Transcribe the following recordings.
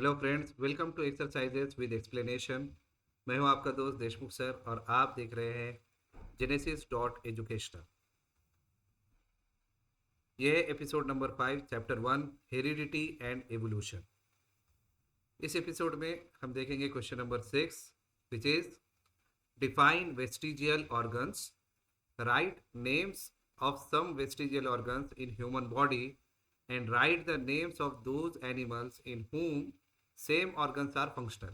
Hello friends, welcome to exercises with explanation. मैं हूं आपका दोस्त देशमुख सर और आप देख रहे हैं जेनेसिस डॉट एजुकेशनल। यह है episode number 5, chapter 1, heredity and evolution. इस एपिसोड में हम देखेंगे question number 6, which is define vestigial organs, write names of some vestigial organs in human body and write the names of those animals in whom same organs are functional.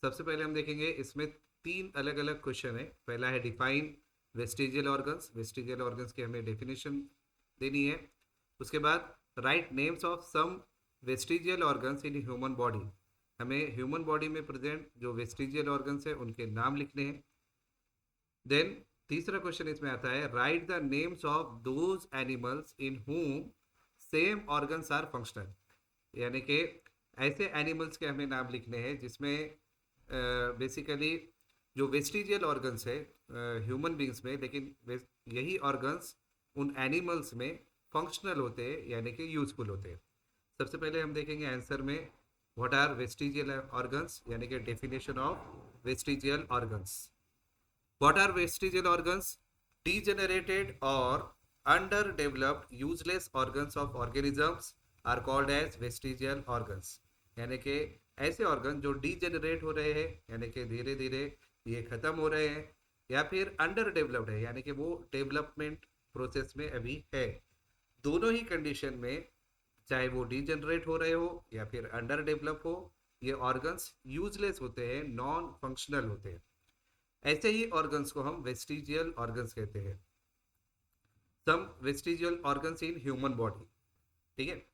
सबसे पहले हम देखेंगे इसमें तीन अलग अलग क्वेश्चन है। पहला है define vestigial organs. Vestigial organs की हमें डेफिनेशन देनी है। उसके बाद write names of some vestigial organs in human body. हमें ह्यूमन बॉडी में प्रेजेंट जो वेस्टिजियल ऑर्गन्स है उनके नाम लिखने हैं। देन तीसरा क्वेश्चन इसमें आता है write the names of those animals in whom same organs are functional. यानी कि ऐसे एनिमल्स के हमें नाम लिखने हैं जिसमें बेसिकली जो वेस्टिजियल ऑर्गन्स है ह्यूमन बींग्स में, लेकिन यही ऑर्गन्स उन एनिमल्स में फंक्शनल होते हैं यानी कि यूजफुल होते हैं। सबसे पहले हम देखेंगे आंसर में व्हाट आर वेस्टिजियल ऑर्गन्स, यानी कि definition of vestigial organs. What are vestigial organs? degenerated or underdeveloped useless organs of organisms are called as vestigial organs। यानी कि ऐसे ऑर्गन जो डीजेनरेट हो रहे हैं यानी कि धीरे धीरे ये खत्म हो रहे हैं, या फिर अंडर डेवलप्ड है यानी कि वो डेवलपमेंट प्रोसेस में अभी है। दोनों ही कंडीशन में, चाहे वो डीजेनरेट हो रहे हो या फिर अंडर डेवलप हो, ये ऑर्गन्स यूजलेस होते हैं, नॉन फंक्शनल होते हैं। ऐसे ही ऑर्गन्स को हम वेस्टिजियल ऑर्गन्स कहते हैं। Some vestigial organs in human body, ठीक है।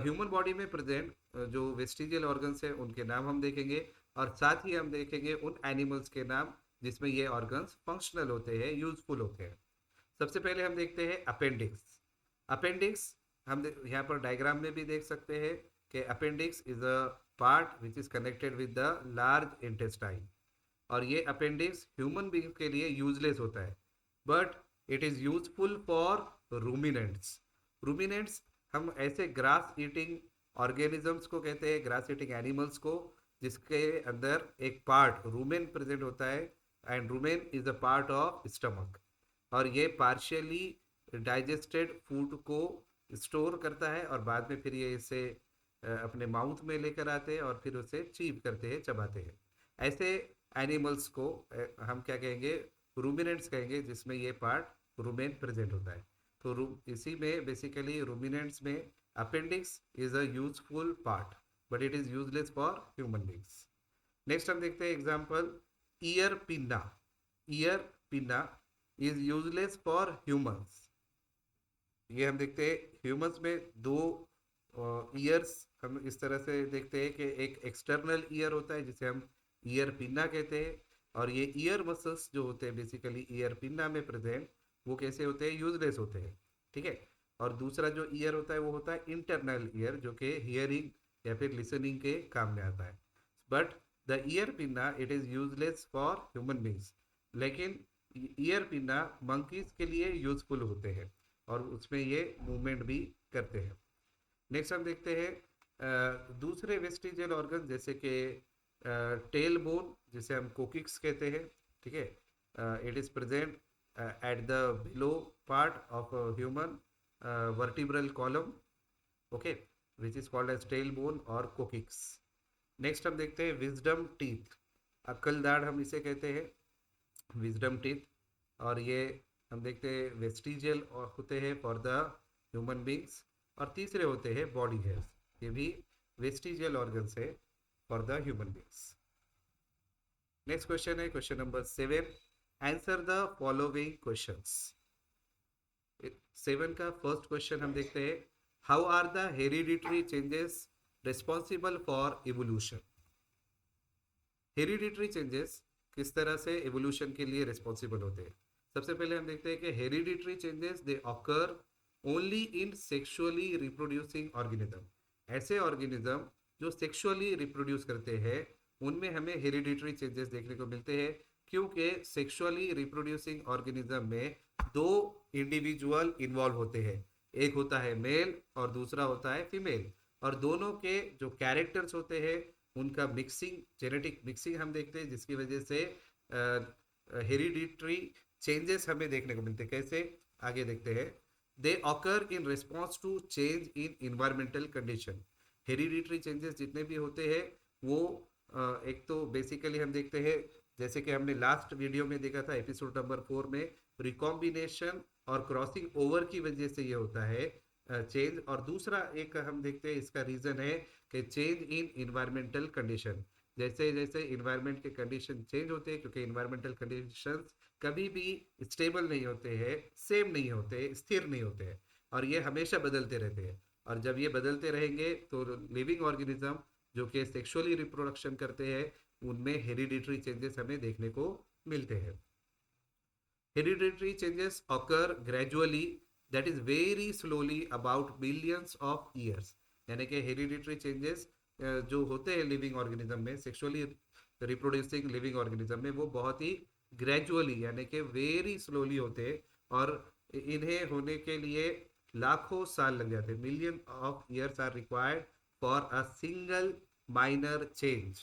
ह्यूमन बॉडी में प्रेजेंट जो वेस्टिजियल ऑर्गन्स है उनके नाम हम देखेंगे, और साथ ही हम देखेंगे उन एनिमल्स के नाम जिसमें ये ऑर्गन्स फंक्शनल होते हैं, यूजफुल होते हैं। सबसे पहले हम देखते हैं अपेंडिक्स। अपेंडिक्स हम यहाँ पर डायग्राम में भी देख सकते हैं कि appendix is a part which is connected with the large intestine, और ये अपेंडिक्स ह्यूमन बींग के लिए यूजलेस होता है, but it is useful for ruminants. Ruminants हम ऐसे ग्रास ईटिंग ऑर्गेनिजम्स को कहते हैं, ग्रास ईटिंग एनिमल्स को, जिसके अंदर एक पार्ट रूमेन प्रेजेंट होता है, and rumen is a part of stomach, और ये पार्शियली डाइजेस्टेड फूड को स्टोर करता है और बाद में फिर ये इसे अपने माउथ में लेकर आते हैं और फिर उसे चीव करते हैं, चबाते हैं। ऐसे एनिमल्स को हम क्या कहेंगे? रूमिनेंट्स कहेंगे, जिसमें ये पार्ट रूमेन प्रेजेंट होता है। तो इसी में बेसिकली रूमिनेंट्स में appendix is a useful part, but it is useless for human beings. Next हम देखते हैं example, ear pinna. Ear pinna is useless for humans. ये हम देखते हैं ह्यूमंस में दो ईयर्स हम इस तरह से देखते हैं कि एक एक्सटर्नल ईयर होता है जिसे हम ईयर पिन्ना कहते हैं, और ये ईयर मसल्स जो होते हैं बेसिकली ईयर पिन्ना में प्रेजेंट, वो कैसे होते हैं? यूजलेस होते हैं, ठीक है। और दूसरा जो ईयर होता है वो होता है इंटरनल ईयर, जो कि हियरिंग या फिर लिसनिंग के काम में आता है। But the ear pinna it is useless for human beings, लेकिन ईयर पिन्ना मंकीज के लिए यूजफुल होते हैं और उसमें ये मूवमेंट भी करते हैं। नेक्स्ट हम देखते हैं दूसरे वेस्टिजियल ऑर्गन, जैसे कि टेल बोन, जिसे हम कोकिक्स कहते हैं, ठीक है। It is present at the below part of human vertebral column, okay, which is called as tail bone और कोकिक्स। नेक्स्ट हम देखते हैं विजडम टीथ। अक्ल दाढ़ हम इसे कहते हैं, विजडम टीथ, और ये हम देखते हैं वेस्टिजियल होते हैं फॉर द ह्यूमन बींग्स। और तीसरे होते हैं बॉडी हेयर्स, ये भी वेस्टिजियल ऑर्गन्स है for the human beings. Next question है question number 7, answer the following questions. 7 का फर्स्ट क्वेश्चन हम देखते हैं, how are the hereditary changes responsible for evolution? Hereditary changes किस तरह से इवोल्यूशन के लिए रिस्पॉन्सिबल होते हैं? सबसे पहले हम देखते हैं कि hereditary changes they occur only in sexually reproducing organism. ऐसे ऑर्गेनिज्म जो सेक्सुअली रिप्रोड्यूस करते हैं उनमें हमें हेरिडिटरी चेंजेस देखने को मिलते हैं, क्योंकि सेक्सुअली रिप्रोड्यूसिंग ऑर्गेनिज्म में दो इंडिविजुअल इन्वॉल्व होते हैं, एक होता है मेल और दूसरा होता है फीमेल, और दोनों के जो कैरेक्टर्स होते हैं उनका मिक्सिंग, जेनेटिक मिक्सिंग हम देखते हैं, जिसकी वजह से हेरिडिटरी चेंजेस हमें देखने को मिलते हैं। कैसे, आगे देखते हैं। They occur in response to change in environmental condition. Hereditary changes जितने भी होते हैं वो एक तो बेसिकली हम देखते हैं, जैसे कि हमने लास्ट वीडियो में देखा था एपिसोड नंबर 4 में, रिकॉम्बिनेशन और क्रॉसिंग ओवर की वजह से ये होता है चेंज। और दूसरा एक हम देखते हैं इसका रीजन है कि चेंज इन इन्वायरमेंटल कंडीशन। जैसे जैसे इन्वायरमेंट के कंडीशन चेंज होते हैं, क्योंकि इन्वायरमेंटल कंडीशंस कभी भी स्टेबल नहीं होते हैं, सेम नहीं होते, स्थिर नहीं होते हैं, और ये हमेशा बदलते रहते हैं। और जब ये बदलते रहेंगे तो लिविंग ऑर्गेनिज्म जो कि सेक्सुअली रिप्रोडक्शन करते हैं उनमें हेरिडिटरी चेंजेस हमें देखने को मिलते हैं। Hereditary changes occur gradually, that is very slowly, about billions of years. यानी कि हेरिडिटरी चेंजेस जो होते हैं लिविंग ऑर्गेनिज्म में, सेक्सुअली रिप्रोड्यूसिंग लिविंग ऑर्गेनिज्म में, वो बहुत ही ग्रेजुअली यानी कि वेरी स्लोली होते हैं, और इन्हें होने के लिए लाखों साल लग जाते हैं। Million of years are required for a single minor change.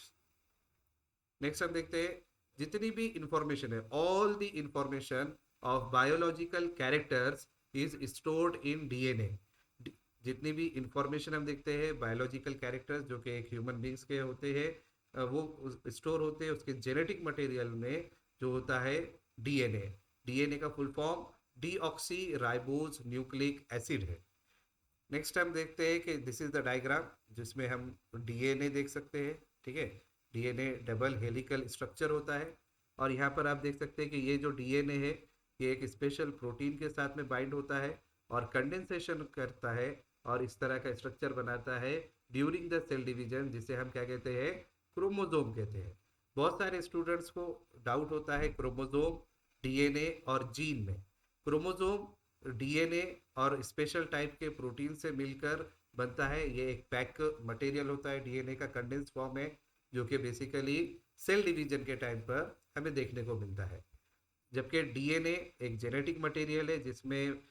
Next हम देखते हैं, जितनी भी इंफॉर्मेशन है, all the information of biological characters is stored in DNA. जितनी भी इंफॉर्मेशन हम देखते हैं बायोलॉजिकल कैरेक्टर्स जो कि एक ह्यूमन बींग्स के होते हैं, वो स्टोर होते हैं उसके जेनेटिक मटेरियल में जो होता है डीएनए। डीएनए का full form deoxy ribose nucleic acid है। नेक्स्ट हम देखते हैं कि दिस इज द डायग्राम जिसमें हम डीएनए देख सकते हैं। ठीक है, डीएनए डबल हेलिकल स्ट्रक्चर होता है, और यहाँ पर आप देख सकते हैं कि ये जो डीएनए है ये एक स्पेशल प्रोटीन के साथ में बाइंड होता है और कंडेंसेशन करता है और इस तरह का स्ट्रक्चर बनाता है ड्यूरिंग द सेल डिवीजन, जिसे हम क्या कहते हैं, क्रोमोजोम कहते हैं। बहुत सारे स्टूडेंट्स को डाउट होता है क्रोमोजोम, डीएनए और जीन में। क्रोमोजोम डीएनए और स्पेशल टाइप के प्रोटीन से मिलकर बनता है। ये एक पैक मटेरियल होता है, डीएनए का कंडेंस फॉर्म है, जो कि बेसिकली सेल डिवीजन के टाइम पर हमें देखने को मिलता है। जबकि डीएनए एक जेनेटिक मटेरियल है जिसमें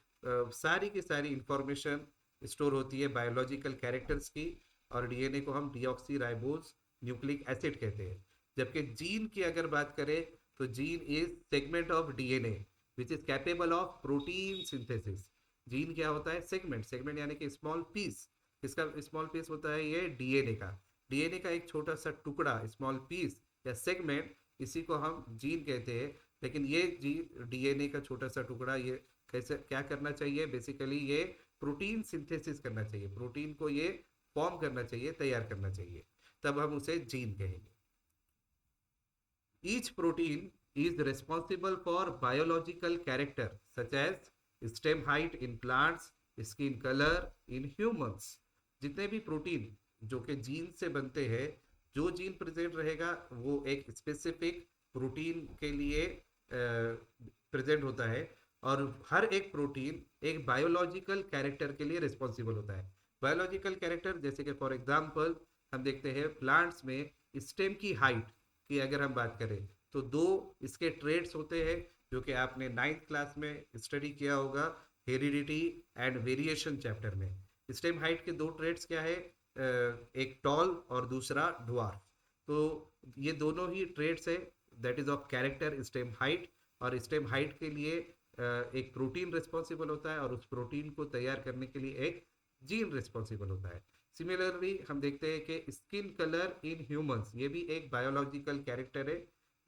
सारी की सारी इंफॉर्मेशन स्टोर होती है बायोलॉजिकल कैरेक्टर्स की, और डीएनए को हम डीऑक्सी राइबोज न्यूक्लिक एसिड कहते हैं। जबकि जीन की अगर बात करें तो gene is segment of DNA which is capable of protein synthesis. Gene क्या होता है, सेगमेंट। सेगमेंट यानी कि स्मॉल पीस। इसका स्मॉल पीस होता है ये डीएनए का। डीएनए का एक छोटा सा टुकड़ा, स्मॉल पीस या सेगमेंट, इसी को हम जीन कहते हैं। लेकिन ये जीन, डीएनए का छोटा सा टुकड़ा, ये कैसे क्या करना चाहिए, बेसिकली ये प्रोटीन सिंथेसिस करना चाहिए, प्रोटीन को ये फॉर्म करना चाहिए, तैयार करना चाहिए, तब हम उसे जीन कहेंगे। Each protein is responsible for biological character such as stem height in plants, skin color in humans। जितने भी प्रोटीन जो कि जीन से बनते हैं, जो जीन प्रेजेंट रहेगा वो एक स्पेसिफिक प्रोटीन के लिए प्रेजेंट होता है, और हर एक प्रोटीन एक बायोलॉजिकल कैरेक्टर के लिए रिस्पॉन्सिबल होता है। बायोलॉजिकल कैरेक्टर जैसे कि फॉर एग्जांपल हम देखते हैं प्लांट्स में स्टेम की हाइट की अगर हम बात करें तो दो इसके ट्रेड्स होते हैं जो कि आपने 9th क्लास में स्टडी किया होगा, हेरिडिटी एंड वेरिएशन चैप्टर में। स्टेम हाइट के दो ट्रेड्स क्या है, एक टॉल और दूसरा ड्वार्फ। तो ये दोनों ही ट्रेड्स है, that is of character stem height. और स्टेम हाइट के लिए एक प्रोटीन रिस्पॉन्सिबल होता है और उस प्रोटीन को तैयार करने के लिए एक जीन रिस्पॉन्सिबल होता है। सिमिलरली हम देखते हैं कि स्किन कलर इन ह्यूमंस, ये भी एक बायोलॉजिकल कैरेक्टर है।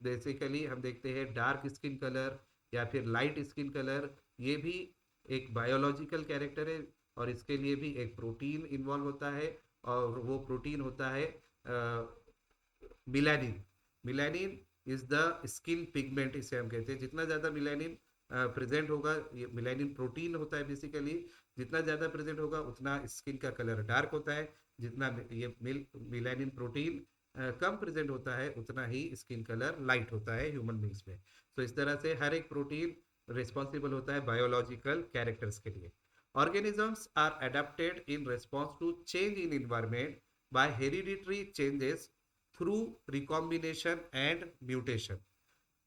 बेसिकली हम देखते हैं डार्क स्किन कलर या फिर लाइट स्किन कलर, ये भी एक बायोलॉजिकल कैरेक्टर है, और इसके लिए भी एक प्रोटीन इन्वॉल्व होता है, और वो प्रोटीन होता है melanin. Melanin is the skin pigment, इसे हम कहते हैं। जितना ज़्यादा मिलानिन प्रेजेंट होगा, ये मिलानिन प्रोटीन होता है बेसिकली, जितना ज़्यादा प्रेजेंट होगा उतना स्किन का कलर डार्क होता है। जितना ये मिलानिन प्रोटीन कम प्रेजेंट होता है उतना ही स्किन कलर लाइट होता है ह्यूमन बींग्स में। तो इस तरह से हर एक प्रोटीन रिस्पॉन्सिबल होता है बायोलॉजिकल कैरेक्टर्स के लिए। Organisms are adapted in response to change in environment by hereditary changes through recombination and mutation.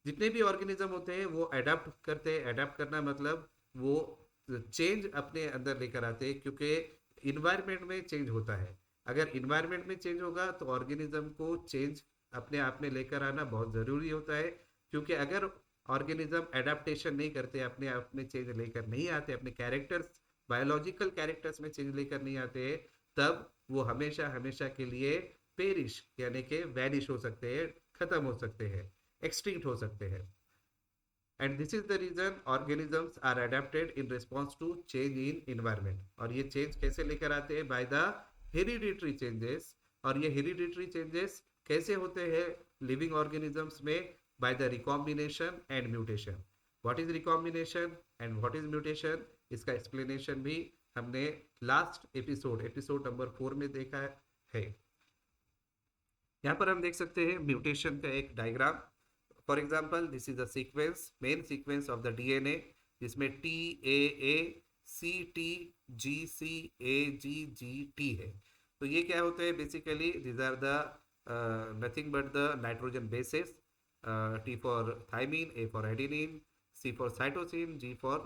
जितने भी ऑर्गेनिज्म होते हैं वो अडेप्ट करते हैं। अडेप्ट करना मतलब वो चेंज अपने अंदर लेकर आते हैं, क्योंकि इन्वायरमेंट में चेंज होता है। अगर इन्वायरमेंट में चेंज होगा तो ऑर्गेनिज्म को चेंज अपने आप में लेकर आना बहुत ज़रूरी होता है, क्योंकि अगर ऑर्गेनिज्म एडाप्टेशन नहीं करते, अपने आप में चेंज लेकर नहीं आते, अपने कैरेक्टर्स, बायोलॉजिकल कैरेक्टर्स में चेंज लेकर नहीं आते, तब वो हमेशा हमेशा के लिए पेरिश यानी कि वैनिश हो सकते हैं, खत्म हो सकते हैं, एक्सटिंक्ट हो सकते हैं। And this is the reason organisms are adapted in response to change in environment. और ये चेंज कैसे लेकर आते हैं? By the hereditary changes. और ये हेरिडिटरी चेंजेस कैसे होते हैं लिविंग ऑर्गेनिजम्स में? By the recombination and mutation. What is recombination and what is mutation, इसका एक्सप्लेनेशन भी हमने लास्ट एपिसोड नंबर 4 में देखा है। यहाँ पर हम देख सकते हैं म्यूटेशन का एक diagram. For example, this is the sequence, main sequence of the DNA, जिसमें TAA CTGCAGGT है। तो ये क्या होते हैं? Basically this are the nothing but the nitrogen basis. T for thymine, A for adenine, C for cytosine, G for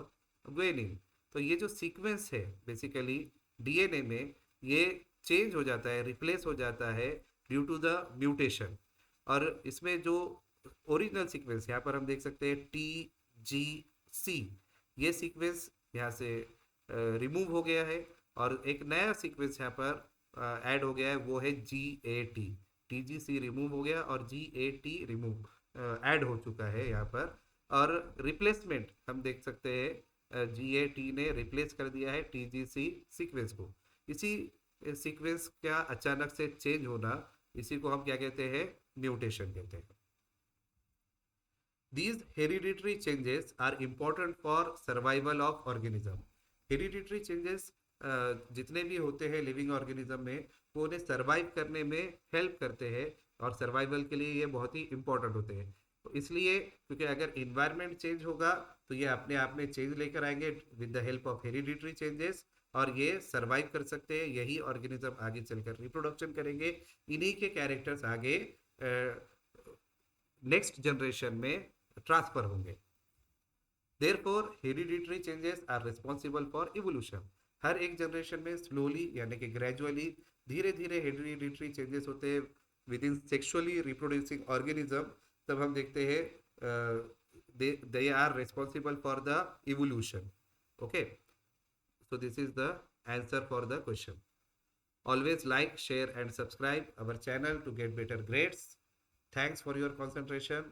guanine. तो ये जो सीक्वेंस है बेसिकली डीएनए में, ये चेंज हो जाता है, रिप्लेस हो जाता है ड्यू टू द म्यूटेशन। और इसमें जो ओरिजिनल सीक्वेंस यहाँ पर हम देख सकते हैं TGC, ये सीक्वेंस यहाँ से रिमूव हो गया है और एक नया सीक्वेंस यहाँ पर ऐड हो गया है, वो है GAT। TGC रिमूव हो गया और GAT रिमूव ऐड हो चुका है यहाँ पर। और रिप्लेसमेंट हम देख सकते हैं, GAT ने रिप्लेस कर दिया है TGC सीक्वेंस को। इसी सीक्वेंस का अचानक से चेंज होना, इसी को हम क्या कहते हैं? म्यूटेशन कहते हैं। These hereditary changes are important for survival of organism. Hereditary changes जितने भी होते हैं लिविंग ऑर्गेनिज्म में, वो उन्हें सर्वाइव करने में हेल्प करते हैं और सर्वाइवल के लिए ये बहुत ही इंपॉर्टेंट होते हैं। तो इसलिए, क्योंकि अगर इन्वायरमेंट चेंज होगा तो ये अपने आप में चेंज लेकर आएंगे with the help of hereditary changes, और ये सर्वाइव कर सकते हैं। यही ऑर्गेनिज्म आगे चलकर रिप्रोडक्शन करेंगे, इन्हीं के कैरेक्टर्स आगे नेक्स्ट जनरेशन में ट्रांसफर होंगे। Therefore, hereditary changes are responsible for evolution. हर एक जनरेशन में स्लोली यानी कि ग्रेजुअली, धीरे धीरे हेरिडिटरी चेंजेस होते हैं within sexually reproducing organism. तब हम देखते हैं they are responsible for the evolution. Okay, so this is the answer for the question. Always like, share and subscribe our channel to get better grades. Thanks for your concentration.